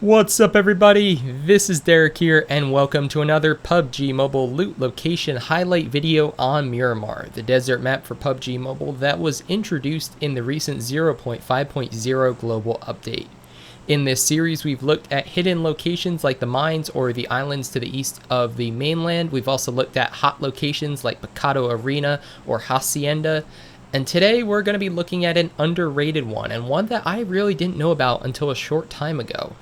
What's up everybody, this is Derek here and welcome to another PUBG Mobile loot location highlight video on Miramar, the desert map for PUBG Mobile that was introduced in the recent 0.5.0 global update. In this series we've looked at hidden locations like the mines or the islands to the east of the mainland. We've also looked at hot locations like Picado Arena or Hacienda. And today we're going to be looking at an underrated one, and one that I really didn't know about until a short time ago.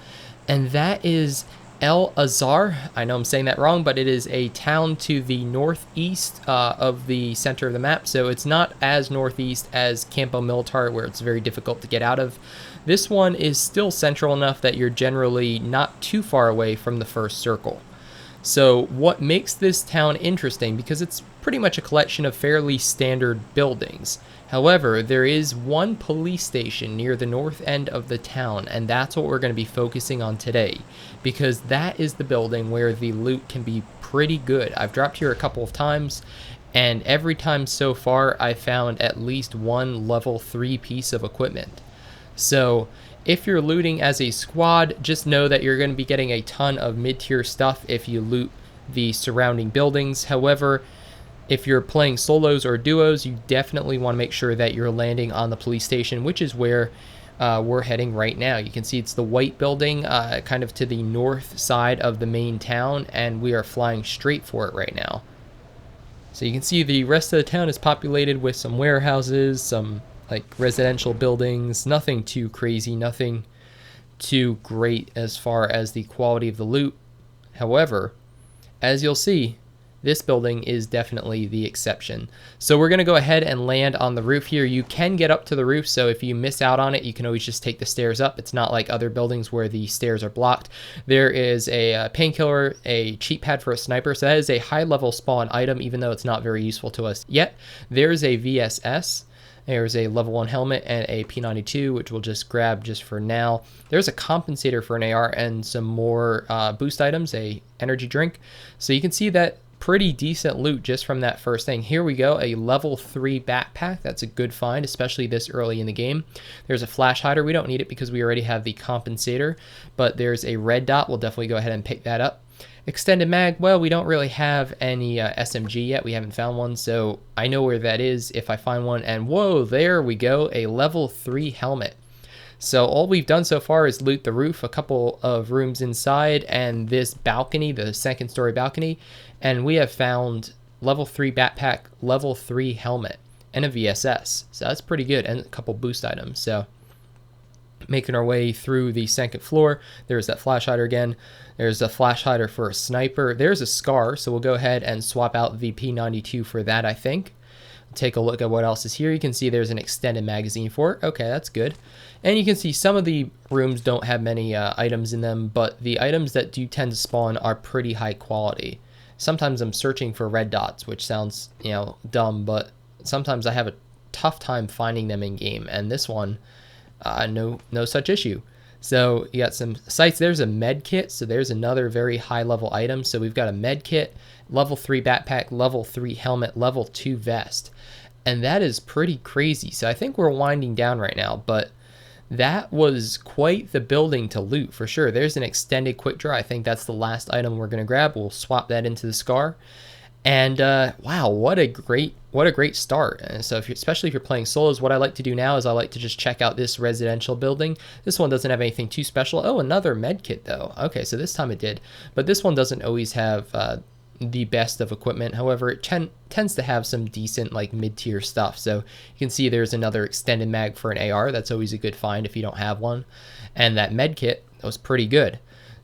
And that is El Azahar. I know I'm saying that wrong, but it is a town to the northeast of the center of the map. So it's not as northeast as Campo Militar, where it's very difficult to get out of. This one is still central enough that you're generally not too far away from the first circle. So what makes this town interesting, because it's pretty much a collection of fairly standard buildings. However, there is one police station near the north end of the town, and that's what we're going to be focusing on today, because that is the building where the loot can be pretty good. I've dropped here a couple of times, and every time so far I found at least one level 3 piece of equipment. So if you're looting as a squad, just know that you're going to be getting a ton of mid-tier stuff if you loot the surrounding buildings. However, if you're playing solos or duos, you definitely want to make sure that you're landing on the police station, which is where we're heading right now. You can see it's the white building kind of to the north side of the main town, and we are flying straight for it right now. So you can see the rest of the town is populated with some warehouses, some like residential buildings, nothing too crazy, nothing too great as far as the quality of the loot. However, as you'll see, this building is definitely the exception. So we're going to go ahead and land on the roof here. You can get up to the roof, so if you miss out on it, you can always just take the stairs up. It's not like other buildings where the stairs are blocked. There is a painkiller, a cheat pad for a sniper, so that is a high level spawn item, even though it's not very useful to us yet. There's a VSS. There's a level 1 helmet and a P92, which we'll just grab just for now. There's a compensator for an AR and some more boost items, a energy drink. So you can see that pretty decent loot just from that first thing. Here we go, a level 3 backpack. That's a good find, especially this early in the game. There's a flash hider. We don't need it because we already have the compensator, but there's a red dot. We'll definitely go ahead and pick that up. Extended mag, well, we don't really have any SMG yet. We haven't found one, so I know where that is if I find one. And whoa, there we go, a level 3 helmet. So all we've done so far is loot the roof, a couple of rooms inside, and this balcony, the second story balcony, and we have found level 3 backpack, level 3 helmet, and a VSS. So that's pretty good, and a couple boost items. So making our way through the second floor, there's that flash hider again. There's a flash hider for a sniper. There's a scar, so we'll go ahead and swap out the P92 for that, I think. Take a look at what else is here. You can see there's an extended magazine for it. Okay, that's good. And you can see some of the rooms don't have many items in them, but the items that do tend to spawn are pretty high quality. Sometimes I'm searching for red dots, which sounds, dumb, but sometimes I have a tough time finding them in game, and this one, no such issue. So you got some sights. There's a med kit, so there's another very high level item. So we've got a med kit, level 3 backpack, level 3 helmet, level 2 vest, and that is pretty crazy. So I think we're winding down right now, but that was quite the building to loot for sure. There's an extended quick draw. I think that's the last item we're going to grab. We'll swap that into the scar. And wow, what a great start. And so especially if you're playing solos, what I like to do now is I like to just check out this residential building. This one doesn't have anything too special. Oh, another med kit though. Okay, so this time it did. But this one doesn't always have the best of equipment. However, it tends to have some decent like mid-tier stuff. So you can see there's another extended mag for an AR. That's always a good find if you don't have one. And that med kit was pretty good.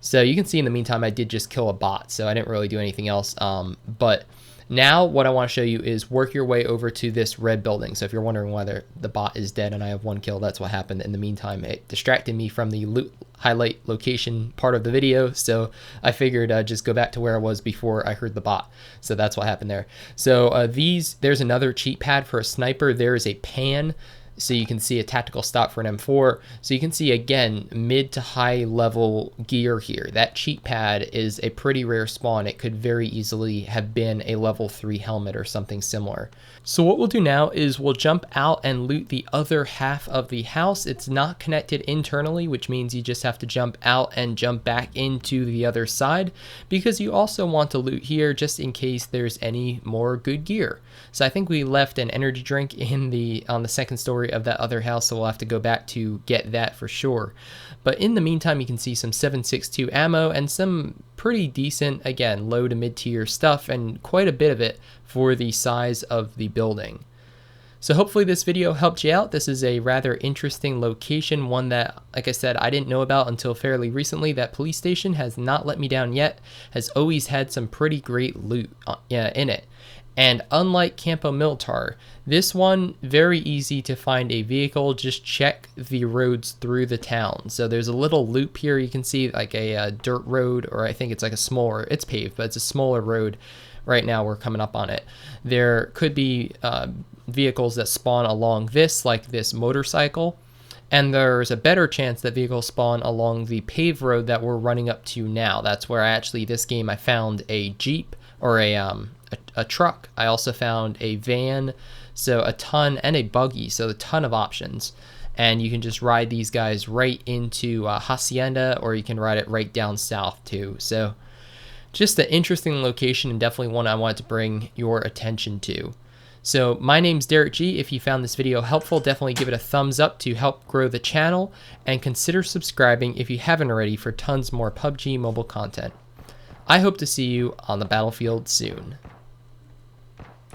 So you can see in the meantime, I did just kill a bot, so I didn't really do anything else. But now what I want to show you is work your way over to this red building. So if you're wondering whether the bot is dead and I have one kill, that's what happened. In the meantime, it distracted me from the loot highlight location part of the video. So I figured I'd just go back to where I was before I heard the bot. So that's what happened there. So there's another cheat pad for a sniper. There is a pan. So you can see a tactical stop for an M4. So you can see, again, mid to high level gear here. That cheek pad is a pretty rare spawn. It could very easily have been a level 3 helmet or something similar. So what we'll do now is we'll jump out and loot the other half of the house. It's not connected internally, which means you just have to jump out and jump back into the other side, because you also want to loot here just in case there's any more good gear. So I think we left an energy drink on the second story of that other house, so we'll have to go back to get that for sure. But in the meantime, you can see some 7.62 ammo and some pretty decent, again, low to mid tier stuff, and quite a bit of it for the size of the building. So hopefully this video helped you out. This is a rather interesting location, one that, like I said, I didn't know about until fairly recently. That police station has not let me down yet, has always had some pretty great loot in it. And unlike Campo Militar, this one, very easy to find a vehicle. Just check the roads through the town. So there's a little loop here. You can see like a dirt road, or I think it's like a smaller, it's paved, but it's a smaller road. Right now we're coming up on it. There could be vehicles that spawn along this, like this motorcycle. And there's a better chance that vehicles spawn along the paved road that we're running up to now. That's where this game I found a Jeep, or a truck. I also found a van, so a ton, and a buggy, so a ton of options. And you can just ride these guys right into Hacienda, or you can ride it right down south too. So just an interesting location, and definitely one I wanted to bring your attention to. So my name's Derek G. If you found this video helpful, definitely give it a thumbs up to help grow the channel, and consider subscribing if you haven't already for tons more PUBG Mobile content. I hope to see you on the battlefield soon.